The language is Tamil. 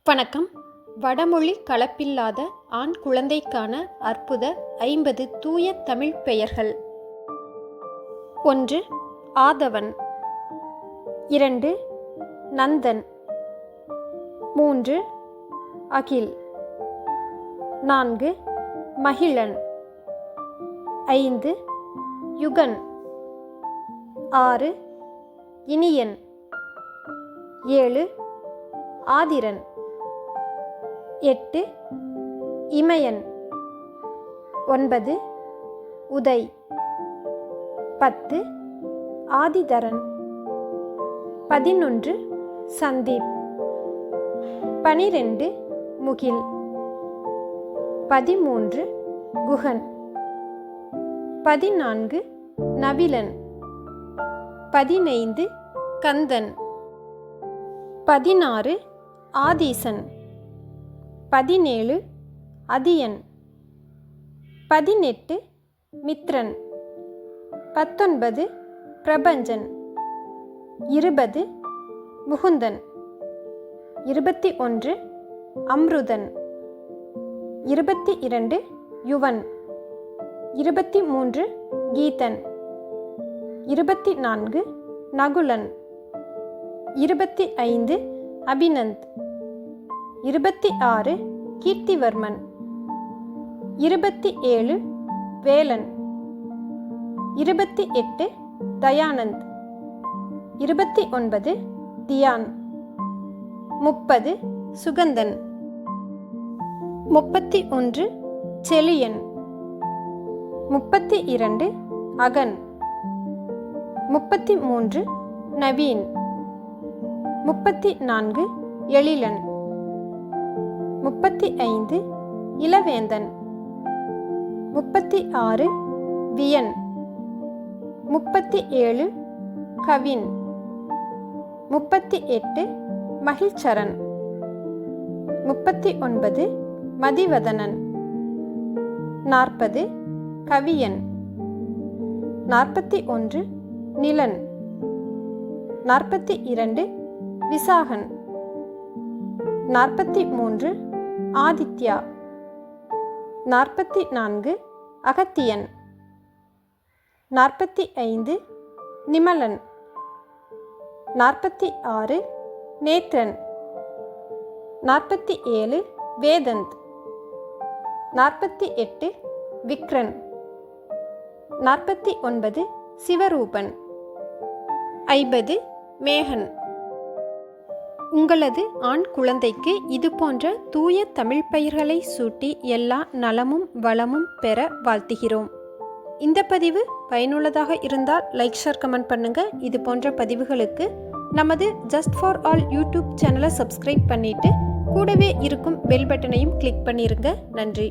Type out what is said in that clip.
வணக்கம். வடமொழி கலப்பில்லாத ஆண் குழந்தைக்கான அற்புத 50 தூய தமிழ் பெயர்கள். 1. ஆதவன். 2. நந்தன். 3. அகில். 4. மகிழன். 5. யுகன். 6. இனியன். 7. ஆதிரன். 8. இமயன். 9. உதை. 10. ஆதிதரன். 11. சந்தீப். 12. முகில். 13. குகன். 14. நவிலன். 15. கந்தன். 16. ஆதீசன். 17. அதியன். 18. மித்ரன். 19. பிரபஞ்சன். 20. முகுந்தன். 21. அம்ருதன். 22. யுவன். 23. கீதன். 24. நகுலன். 25. அபிநந்த். 26. கீர்த்திவர்மன். 27. வேலன். 28. தயானந்த். 29. தியான். 30. சுகந்தன். 31. செழியன். 32. அகன். 33. நவீன். 34. எழிலன். 35. இளவேந்தன். 36. வியன். 37. கவின். 38. மகிழ்ச்சரன். 39. மதிவதனன். 40. கவியன். 41. நிலன். 42. விசாகன். 43. ஆதித்யா. 44. அகத்தியன். 45. நிமலன். 46. நேத்ரன். 47. வேதந்த். 48. விக்ரன். 49. சிவரூபன். 50. மேகன். உங்களது ஆண் குழந்தைக்கு இது போன்ற தூய தமிழ் பெயர்களை சூட்டி எல்லா நலமும் வளமும் பெற வாழ்த்துகிறோம். இந்த பதிவு பயனுள்ளதாக இருந்தால் லைக், ஷேர், கமெண்ட் பண்ணுங்க. இது போன்ற பதிவுகளுக்கு நமது ஜஸ்ட் ஃபார் ஆல் யூடியூப் சேனலை சப்ஸ்கிரைப் பண்ணிட்டு கூடவே இருக்கும் பெல் பட்டனையும் கிளிக் பண்ணிருங்க. நன்றி.